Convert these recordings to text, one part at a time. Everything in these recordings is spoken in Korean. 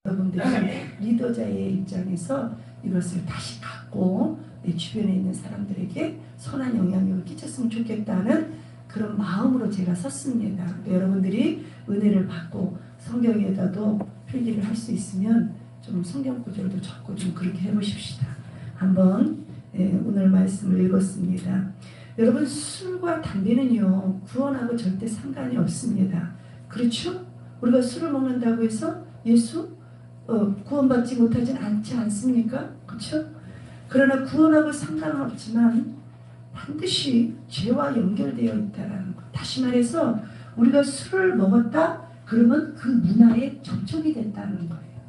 여러분들이 리더자의 입장에서 이것을 다시 갖고 내 주변에 있는 사람들에게 선한 영향력을 끼쳤으면 좋겠다는 그런 마음으로 제가 섰습니다. 여러분들이 은혜를 받고 성경에다도 필기를 할 수 있으면 좀 성경 구절도 적고 좀 그렇게 해보십시다. 한번 오늘 말씀을 읽었습니다. 여러분, 술과 담배는요 구원하고 절대 상관이 없습니다. 그렇죠? 우리가 술을 먹는다고 해서 예수 구원받지 못하진 않지 않습니까? 그렇죠? 그러나 구원하고 상관은 없지만 반드시 죄와 연결되어 있다는 것. 다시 말해서 우리가 술을 먹었다 그러면 그 문화에 접촉이 됐다는 거예요.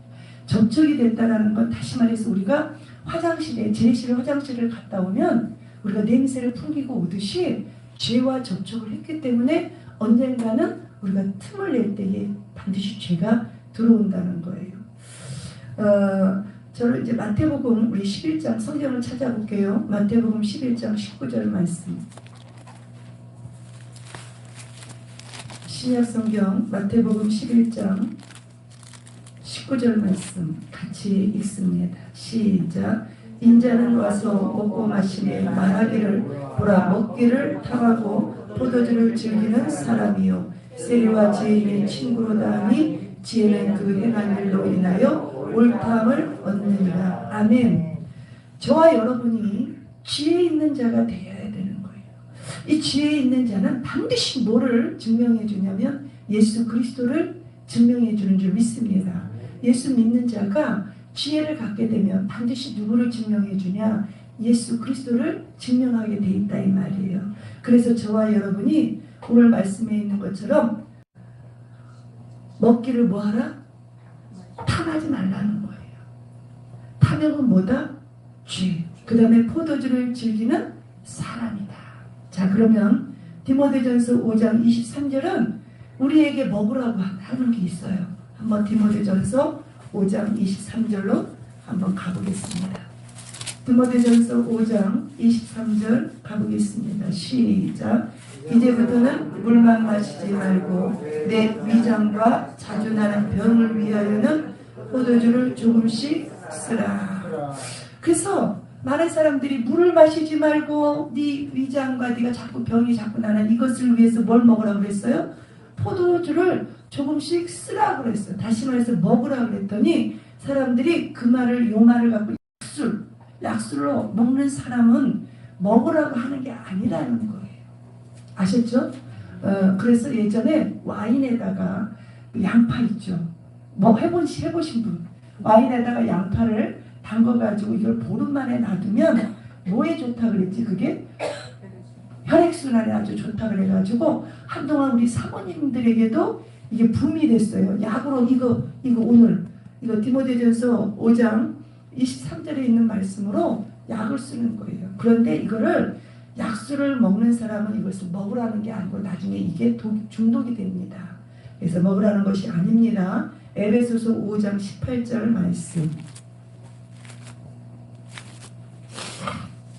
접촉이 됐다는 건 다시 말해서 우리가 화장실에 제일 화장실을 갔다 오면 우리가 냄새를 풍기고 오듯이 죄와 접촉을 했기 때문에 언젠가는 우리가 틈을 낼 때에 반드시 죄가 들어온다는 거예요. 저는 이제 마태복음 우리 11장 성경을 찾아볼게요. 마태복음 11장 19절 말씀. 신약 성경 마태복음 11장 19절 말씀 같이 읽습니다. 시작. 인자는 와서 먹고 마시며 말하기를 보라 먹기를 탐하고 포도주를 즐기는 사람이요 세리와 죄인의 친구로다 하니 지혜는 그 행한 일로 인하여 옳다함을 얻느니라. 아멘. 저와 여러분이 지혜 있는 자가 되어야 되는 거예요. 이 지혜 있는 자는 반드시 뭐를 증명해 주냐면 예수 그리스도를 증명해 주는 줄 믿습니다. 예수 믿는 자가 지혜를 갖게 되면 반드시 누구를 증명해 주냐? 예수 그리스도를 증명하게 돼 있다 이 말이에요. 그래서 저와 여러분이 오늘 말씀에 있는 것처럼 먹기를 뭐하라? 탐하지 말라는 거예요. 탐욕은 뭐다? 죄. 그 다음에 포도주를 즐기는 사람이다. 자, 그러면 디모데전서 5장 23절은 우리에게 먹으라고 하는 게 있어요. 한번 디모데전서 5장 23절로 한번 가보겠습니다. 디모데전서 5장 23절 가보겠습니다. 시작. 이제부터는 물만 마시지 말고 내 위장과 자주 나는 병을 위하여는 포도주를 조금씩 쓰라. 그래서 많은 사람들이 물을 마시지 말고 네 위장과 네가 자꾸 병이 자꾸 나는 이것을 위해서 뭘 먹으라고 그랬어요? 포도주를 조금씩 쓰라고 그랬어요. 다시 말해서 먹으라고 그랬더니 사람들이 그 말을 요 말을 갖고 약술로 먹는 사람은 먹으라고 하는 게 아니라는 거예요. 아셨죠? 그래서 예전에 와인에다가 양파 있죠. 뭐 해보신 분 와인에다가 양파를 담궈가지고 이걸 보름 만에 놔두면 뭐에 좋다 그랬지? 그게 혈액순환에 아주 좋다 그래가지고 한동안 우리 사모님들에게도 이게 붐이 됐어요. 약으로 이거 오늘 이거 디모데전서 5장 23절에 있는 말씀으로 약을 쓰는 거예요. 그런데 이거를 약수를 먹는 사람은 이것을 먹으라는 게 아니고 나중에 이게 중독이 됩니다. 그래서 먹으라는 것이 아닙니다. 에베소서 5장 18절 말씀.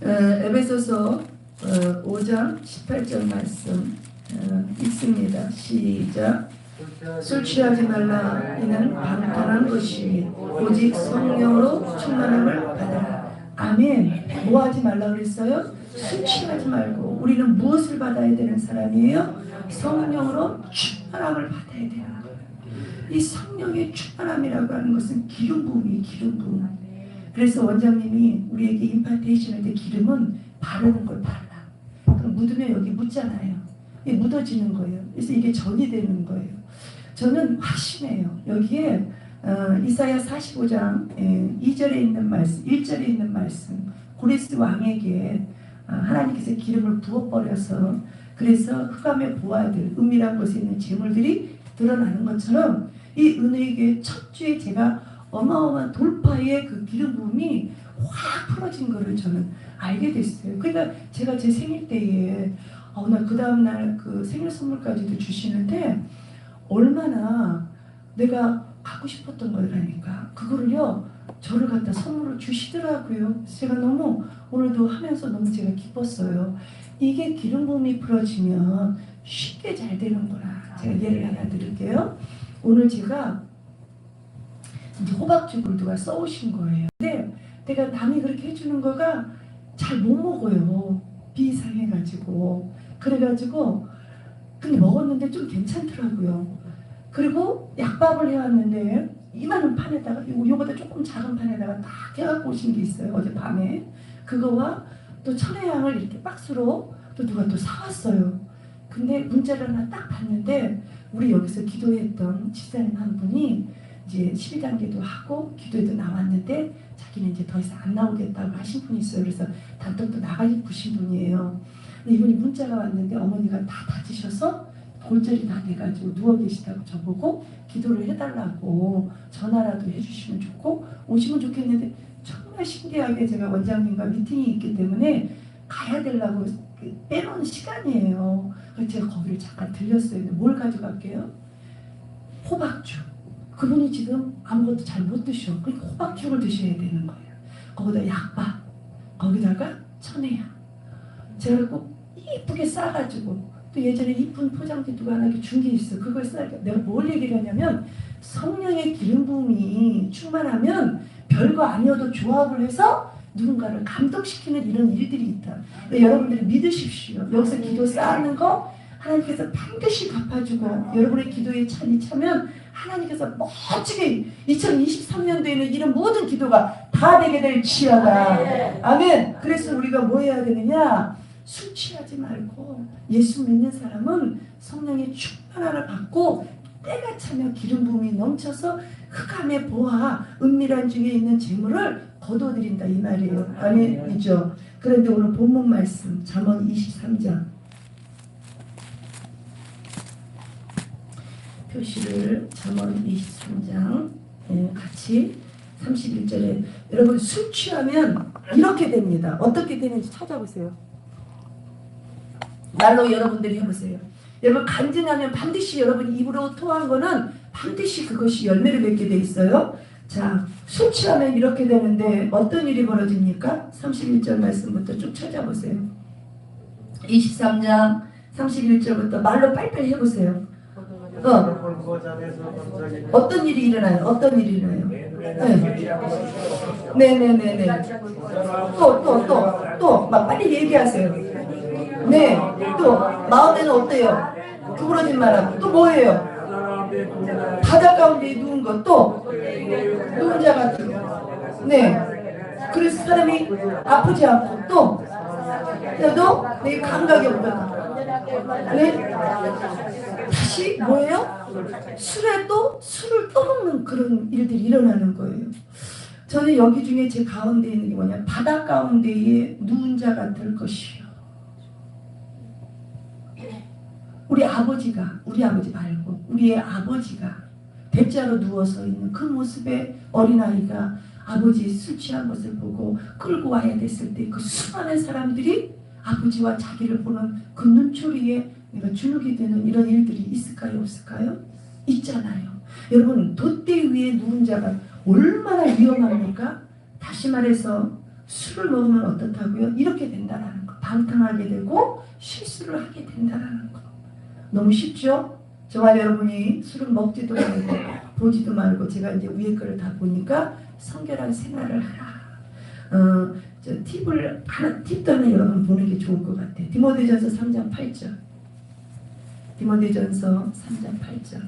에베소서 5장 18절 말씀 읽습니다. 시작. 술 취하지 말라. 이는 방탕한 것이 오직 성령으로 충만함을 받아라. 아멘. 뭐 하지 말라 그랬어요? 술 취하지 말고. 우리는 무엇을 받아야 되는 사람이에요? 성령으로 충만함을 받아야 되는 거예요. 이 성령의 충만함이라고 하는 것은 기름 부음이에요. 기름 부음. 그래서 원장님이 우리에게 임파테이션 할 때 기름은 바르는 걸 발라. 그럼 묻으면 여기 묻잖아요. 이게 묻어지는 거예요. 그래서 이게 전이 되는 거예요. 저는 확신해요. 여기에 이사야 45장 2절에 있는 말씀, 1절에 있는 말씀, 고레스 왕에게 하나님께서 기름을 부어버려서 그래서 흑암의 보화들, 은밀한 곳에 있는 재물들이 드러나는 것처럼 이 은혜교회 첫 주에 제가 어마어마한 돌파의 그 기름 부음이 확 풀어진 거를 저는 알게 됐어요. 그러니까 제가 제 생일 때에 나 그 다음날 그 생일 선물까지도 주시는데 얼마나 내가 갖고 싶었던 거라니까. 그거를요 저를 갖다 선물을 주시더라고요. 제가 너무 오늘도 하면서 너무 제가 기뻤어요. 이게 기름 부음이 풀어지면 쉽게 잘 되는구나. 제가 예를 하나 드릴게요. 오늘 제가 이제 호박죽을 누가 써오신 거예요. 근데 내가 남이 그렇게 해주는 거가 잘 못 먹어요. 비상해가지고. 그래가지고 근데 먹었는데 좀 괜찮더라고요. 그리고 약밥을 해왔는데 이만한 판에다가 요거보다 조금 작은 판에다가 딱 해갖고 오신 게 있어요. 어젯밤에. 그거와 또 천혜향을 이렇게 박스로 또 누가 또 사왔어요. 근데 문자를 하나 딱 봤는데 우리 여기서 기도했던 집사님 한 분이 이제 12단계도 하고 기도에도 나왔는데 자기는 이제 더 이상 안 나오겠다고 하신 분이 있어요. 그래서 단톡도 나가 싶으신 분이에요. 근데 이분이 문자가 왔는데 어머니가 다 다치셔서 골절이 다 돼가지고 누워 계시다고 저보고 기도를 해달라고 전화라도 해주시면 좋고 오시면 좋겠는데 정말 신기하게 제가 원장님과 미팅이 있기 때문에 가야 되려고 빼놓은 시간이에요. 그래서 제가 거기를 잠깐 들렸어요. 뭘 가져갈게요? 호박죽. 그분이 지금 아무것도 잘 못 드셔. 그러니까 호박죽을 드셔야 되는 거예요. 거기다 약밥, 거기다가 천혜향. 제가 꼭 이쁘게 싸가지고 또 예전에 이쁜 포장지 누가 하나 준 게 있어. 그걸 싸니까 내가 뭘 얘기를 하냐면 성령의 기름 부음이 충만하면 별거 아니어도 조합을 해서 누군가를 감동시키는 이런 일들이 있다. 여러분들이 믿으십시오. 여기서 기도 쌓는 거 하나님께서 반드시 갚아주고 여러분의 기도에 찬이 차면 하나님께서 멋지게 2023년도에는 이런 모든 기도가 다 되게 될지어다. 아멘. 그래서 우리가 뭐 해야 되느냐? 술 취하지 말고 예수 믿는 사람은 성령의 충만함을 받고 때가 차면 기름 부음이 넘쳐서 흑암의 보화 은밀한 중에 있는 재물을 거둬들인다 이 말이에요. 아멘이죠. 그런데 오늘 본문 말씀 잠언 23장 표시를 잠언 23장 같이 31절에 여러분 술 취하면 이렇게 됩니다. 어떻게 되는지 찾아보세요. 말로 여러분들이 해보세요. 여러분 간증하면 반드시 여러분 입으로 토한 거는 반드시 그것이 열매를 맺게 돼 있어요. 자, 술 취하면 이렇게 되는데 어떤 일이 벌어집니까? 31절 말씀부터 쭉 찾아보세요. 23장 31절부터 말로 빨리빨리 해보세요. 어떤 일이 일어나요? 어떤 일이 일어나요? 네네네네. 또 막 빨리 얘기하세요. 네, 또 마음에는 어때요? 구부러진 마음. 또 뭐예요? 바다 가운데 누운 것. 또 누운 자 같은 거. 네. 그래서 사람이 아프지 않고 또 내 감각이 없다. 네. 다시 뭐예요? 술을 또 먹는 그런 일들이 일어나는 거예요. 저는 여기 중에 제 가운데 있는 게 뭐냐? 바다 가운데에 누운 자 같을 것이요. 우리 아버지 말고 우리의 아버지가 대자로 누워서 있는 그 모습의 어린아이가 아버지 술 취한 것을 보고 끌고 와야 됐을 때 그 수많은 사람들이 아버지와 자기를 보는 그 눈초리에 내가 주눅이 되는 이런 일들이 있을까요? 없을까요? 있잖아요. 여러분 돛대 위에 누운 자가 얼마나 위험합니까? 다시 말해서 술을 먹으면 어떻다고요? 이렇게 된다라는 거. 방탕하게 되고 실수를 하게 된다라는 거. 너무 쉽죠? 저와 여러분이 술을 먹지도 말고 보지도 말고 제가 이제 위에 거를 다 보니까 성결한 생활을 하라. 팁도 하나 여러분 보는 게 좋을 것 같아요. 디모데전서 3장 8절. 디모데전서 3장 8절.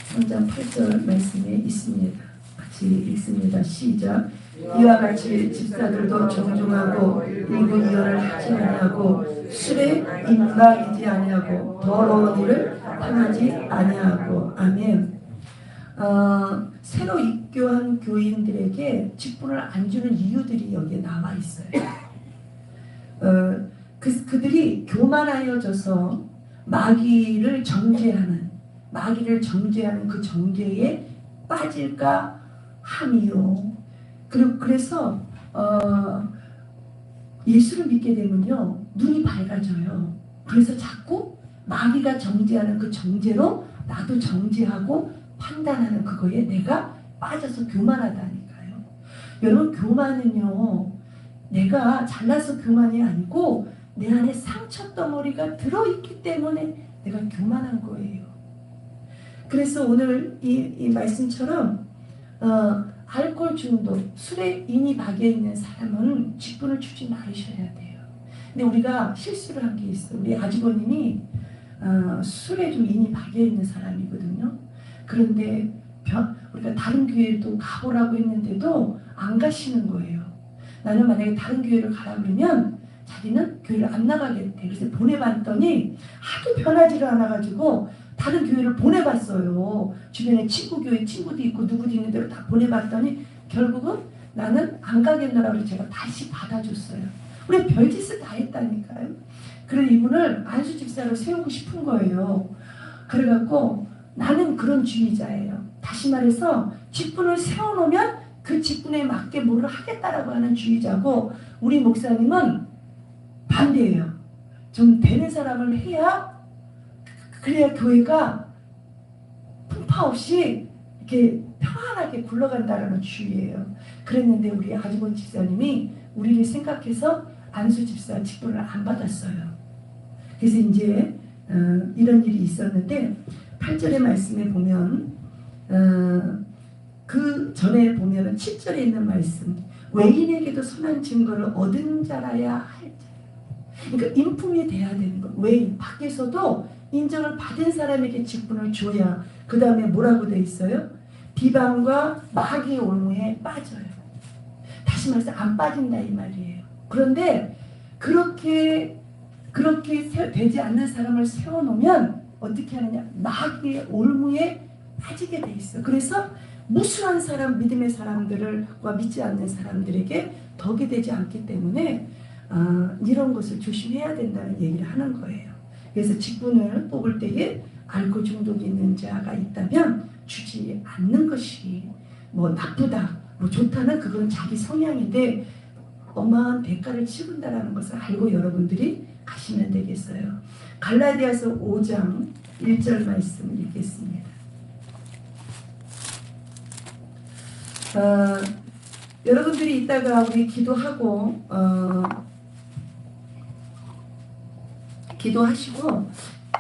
3장 8절 말씀에 있습니다. 같이 읽습니다. 시작. 이와 같이 집사들도 정중하고 일부이언을 하지 아니하고 술에 임박이지 아니하고 더러운 일을 당하지 아니하고. 아멘. 새로 입교한 교인들에게 직분을 안 주는 이유들이 여기에 나와 있어요. 그들이 교만하여져서 마귀를 정죄하는 그 정죄에 빠질까 함이요. 그래서 예수를 믿게 되면요 눈이 밝아져요. 그래서 자꾸 마귀가 정죄하는 그 정죄로 나도 정죄하고 판단하는 그거에 내가 빠져서 교만하다니까요. 여러분 교만은요 내가 잘나서 교만이 아니고 내 안에 상처 덩어리가 들어있기 때문에 내가 교만한 거예요. 그래서 오늘 이 말씀처럼 알코올 중독, 술에 인이 박여 있는 사람은 직분을 주지 말으셔야 돼요. 근데 우리가 실수를 한 게 있어. 우리 아주버님이 술에 좀 인이 박여 있는 사람이거든요. 그런데 우리가 다른 교회도 가보라고 했는데도 안 가시는 거예요. 나는 만약에 다른 교회를 가라 그러면 자기는 교회를 안 나가겠대. 그래서 보내봤더니 하도 변하지를 않아가지고 다른 교회를 보내봤어요. 주변에 친구 교회 친구도 있고 누구도 있는 대로 다 보내봤더니 결국은 나는 안 가겠노라고 제가 다시 받아줬어요. 우리 별짓을 다 했다니까요. 그래서 이분을 안수 집사로 세우고 싶은 거예요. 그래갖고 나는 그런 주의자예요. 다시 말해서 직분을 세워놓으면 그 직분에 맞게 뭐를 하겠다라고 하는 주의자고, 우리 목사님은 반대예요. 좀 되는 사람을 해야, 그래야 교회가 풍파 없이 이렇게 평안하게 굴러간다라는 주의예요. 그랬는데 우리 아주본 집사님이 우리를 생각해서 안수 집사 직분을 안 받았어요. 그래서 이제 이런 일이 있었는데 8절의 말씀에 보면 그 전에 보면은 7절에 있는 말씀, 외인에게도 선한 증거를 얻은 자라야 할 자. 그러니까 인품이 돼야 되는 거. 외인 밖에서도 인정을 받은 사람에게 직분을 줘야. 그 다음에 뭐라고 돼 있어요? 비방과 마귀의 올무에 빠져요. 다시 말해서 안 빠진다 이 말이에요. 그런데 그렇게 되지 않는 사람을 세워놓으면 어떻게 하느냐? 마귀의 올무에 빠지게 돼 있어. 그래서 무수한 사람, 믿음의 사람들과 믿지 않는 사람들에게 덕이 되지 않기 때문에 이런 것을 조심해야 된다는 얘기를 하는 거예요. 그래서 직분을 뽑을 때에 알코올 중독이 있는 자가 있다면 주지 않는 것이 뭐 나쁘다, 뭐 좋다는 그건 자기 성향인데 어마한 대가를 치른다라는 것을 알고 여러분들이 가시면 되겠어요. 갈라디아서 5장 1절 말씀을 읽겠습니다. 여러분들이 이따가 우리 기도하시고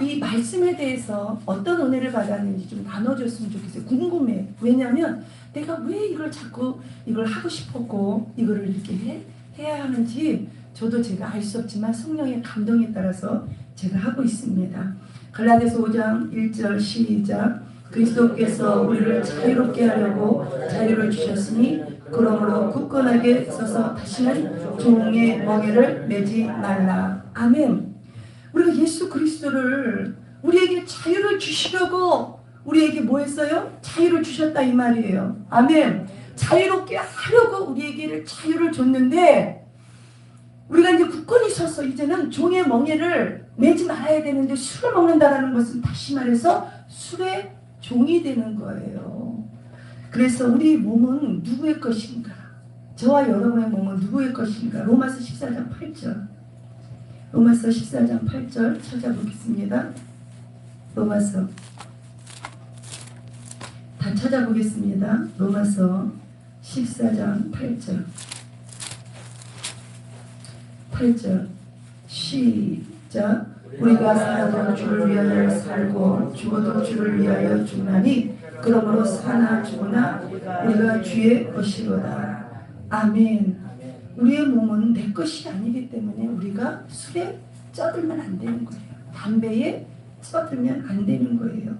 이 말씀에 대해서 어떤 은혜를 받았는지 좀 나눠줬으면 좋겠어요. 궁금해. 왜냐하면 내가 왜 이걸 자꾸 이걸 하고 싶었고 이거를 이렇게 해야 하는지 저도 제가 알 수 없지만 성령의 감동에 따라서 제가 하고 있습니다. 갈라디아서 5장 1절 시작. 그리스도께서 우리를 자유롭게 하려고 자유를 주셨으니 그러므로 굳건하게 서서 다시는 종의 멍에를 매지 말라. 아멘. 우리가 예수 그리스도를 우리에게 자유를 주시려고 우리에게 뭐 했어요? 자유를 주셨다 이 말이에요. 아멘. 자유롭게 하려고 우리에게 자유를 줬는데 우리가 이제 굳건히 서서 이제는 종의 멍에를 매지 말아야 되는데 술을 먹는다라는 것은 다시 말해서 술의 종이 되는 거예요. 그래서 우리 몸은 누구의 것인가? 저와 여러분의 몸은 누구의 것인가? 로마서 14장 8절. 로마서 14장 8절 찾아보겠습니다. 로마서 다 찾아보겠습니다. 로마서 14장 8절. 8절 시작. 우리가 살아도 주를 위하여 살고 죽어도 주를 위하여 죽나니 그러므로 사나 죽으나 우리가 주의 것이로다. 아멘. 우리의 몸은 내 것이 아니기 때문에 우리가 술에 쩌들면 안 되는 거예요. 담배에 쩌들면 안 되는 거예요.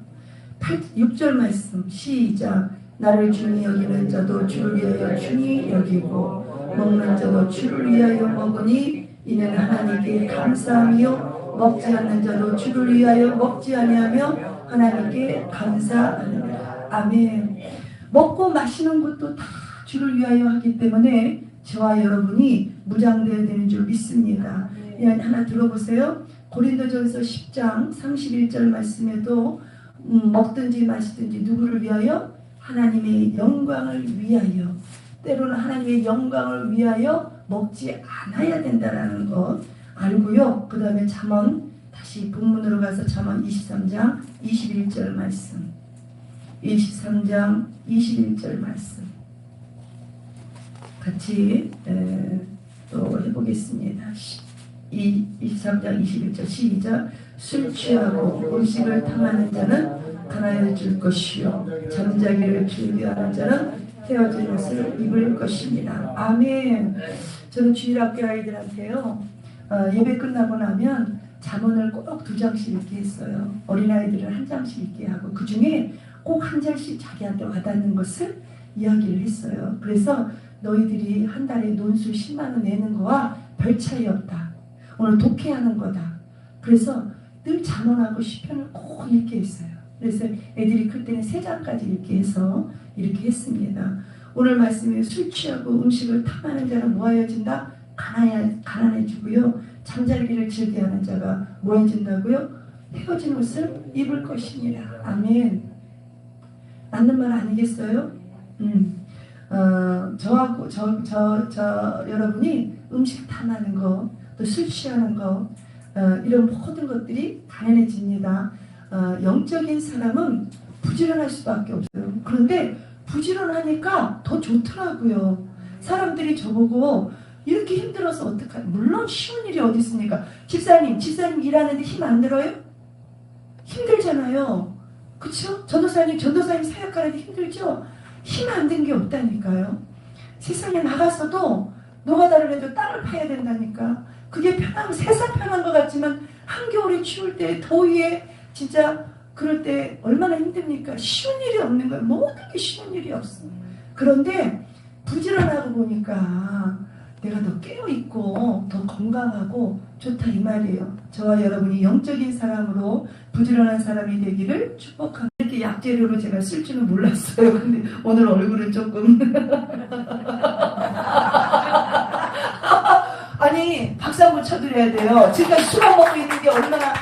6절 말씀 시작. 나를 주니 여기는 자도 주를 위하여 주니 여기고 먹는 자도 주를 위하여 먹으니 이는 하나님께 감사하며 먹지 않는 자도 주를 위하여 먹지 아니하며 하나님께 감사하느니라. 아멘. 먹고 마시는 것도 다 주를 위하여 하기 때문에 저와 여러분이 무장되어야 되는 줄 믿습니다. 하나 들어보세요. 고린도전서 10장 31절 말씀에도 먹든지 마시든지 누구를 위하여? 하나님의 영광을 위하여. 때로는 하나님의 영광을 위하여 먹지 않아야 된다는 것 알고요. 그 다음에 잠언 다시 본문으로 가서 잠언 23장 21절 말씀 23장 21절 말씀 같이 또 해보겠습니다. 23장 21절 시작. 술 취하고 음식을 탐하는 자는 가난해 줄 것이요 잠자기를 즐겨하는 자는 헤어진 옷을 입을 것입니다. 아멘. 저는 주일학교 아이들한테요 예배 끝나고 나면 잠언을 꼭 2장씩 읽게 했어요. 어린아이들은 1장씩 읽게 하고 그 중에 꼭 1절씩 자기한테 와닿는 것을 이야기를 했어요. 그래서 너희들이 한 달에 논술 10만 원 내는 거와 별 차이 없다. 오늘 독해하는 거다. 그래서 늘 잠언하고 시편을 꼭 읽게 했어요. 그래서 애들이 클 때는 3장까지 읽게 해서 이렇게 했습니다. 오늘 말씀에 술 취하고 음식을 탐하는 자는 뭐하여진다? 가난해지고요. 잠자리를 즐겨하는 자가 뭐해진다고요? 헤어진 옷을 입을 것이니라. 아멘. 맞는 말 아니겠어요? 저하고 여러분이 음식 탐하는 거, 또 술 취하는 거, 이런 모든 것들이 가난해집니다. 영적인 사람은 부지런할 수밖에 없어요. 그런데 부지런하니까 더 좋더라고요. 사람들이 저보고 이렇게 힘들어서 어떡하냐. 물론 쉬운 일이 어디 있습니까? 집사님 일하는데 힘 안 들어요? 힘들잖아요. 그쵸? 전도사님 사역하는데 힘들죠? 힘 안 든 게 없다니까요. 세상에 나가서도 노가다를 해도 땅을 파야 된다니까. 그게 편하고 세상 편한 것 같지만 한겨울에 추울 때 더위에 진짜 그럴 때 얼마나 힘듭니까? 쉬운 일이 없는 거예요. 모든 게 쉬운 일이 없습니다. 그런데 부지런하고 보니까 내가 더 깨어있고 더 건강하고 좋다 이 말이에요. 저와 여러분이 영적인 사람으로 부지런한 사람이 되기를 축복합니다. 이렇게 약재료로 제가 쓸 줄은 몰랐어요. 근데 오늘 얼굴은 조금 아니 박수 한번 쳐드려야 돼요. 지금까지 술만 먹고 있는 게 얼마나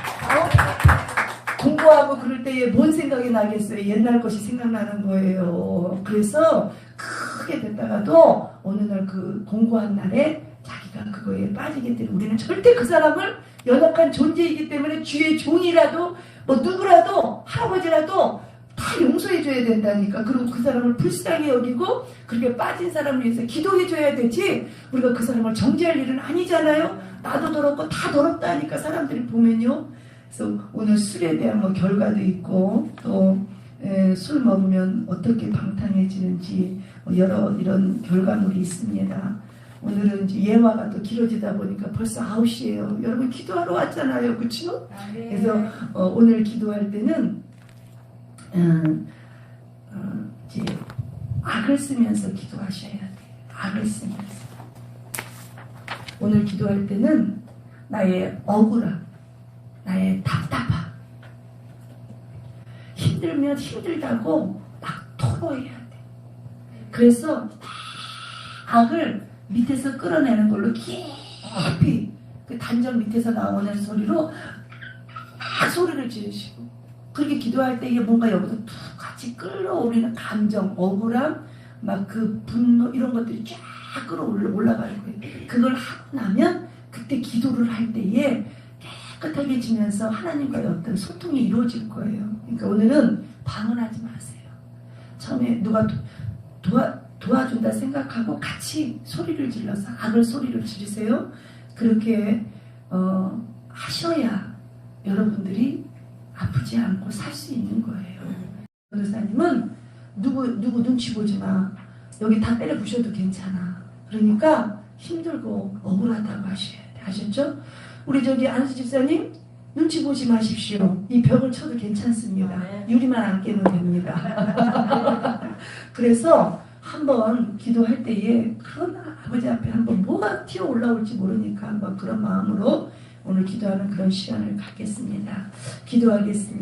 공부하고 그럴 때에 뭔 생각이 나겠어요. 옛날 것이 생각나는 거예요. 그래서 크게 됐다가도 어느 날 그 공부한 날에 자기가 그거에 빠지게 되면 우리는 절대 그 사람을 연약한 존재이기 때문에 주의 종이라도 뭐 누구라도 할아버지라도 다 용서해 줘야 된다니까. 그리고 그 사람을 불쌍히 여기고 그렇게 빠진 사람을 위해서 기도해 줘야 되지 우리가 그 사람을 정죄할 일은 아니잖아요. 나도 더럽고 다 더럽다니까 사람들이 보면요. 그래서 오늘 술에 대한 뭐 결과도 있고 또 술 먹으면 어떻게 방탕해지는지 여러 이런 결과물이 있습니다. 오늘은 이제 예화가 또 길어지다 보니까 벌써 9시예요. 여러분 기도하러 왔잖아요. 그렇죠? 그래서 오늘 기도할 때는 이제 악을 쓰면서 기도하셔야 돼요. 악을 쓰면서. 오늘 기도할 때는 나의 억울함, 나의 답답함, 힘들면 힘들다고 막 토로해야 돼. 그래서 악을 밑에서 끌어내는 걸로 깊이 그 단전 밑에서 나오는 소리로 막 소리를 지르시고 그렇게 기도할 때 이게 뭔가 여기서 툭 같이 끌어오르는 감정, 억울함, 막 그 분노 이런 것들이 쫙 끌어올라가는 거예요. 그걸 하고 나면 그때 기도를 할 때에 깨끗하게 지면서 하나님과의 어떤 소통이 이루어질 거예요. 그러니까 오늘은 방언하지 마세요. 처음에 누가 도와준다 생각하고 같이 소리를 질러서 악을 소리를 지르세요. 그렇게 하셔야 여러분들이 아프지 않고 살 수 있는 거예요. 변호사님은 누구 눈치 보지 마. 여기 다 때려 부셔도 괜찮아. 그러니까 힘들고 억울하다고 하셔야 돼. 아셨죠? 우리 저기 안수 집사님 눈치 보지 마십시오. 이 벽을 쳐도 괜찮습니다. 유리만 안 깨면 됩니다. 그래서 한번 기도할 때에 그런 아버지 앞에 한번 뭐가 튀어 올라올지 모르니까 한번 그런 마음으로 오늘 기도하는 그런 시간을 갖겠습니다. 기도하겠습니다.